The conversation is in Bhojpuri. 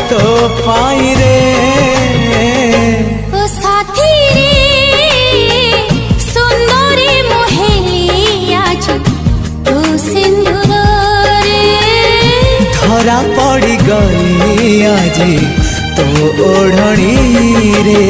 तो पाई रे ओ साथी रे सुंदरी मोहेली आज तो सिंदूर रे धरा पड़ी गई आज तो ओढ़णी रे।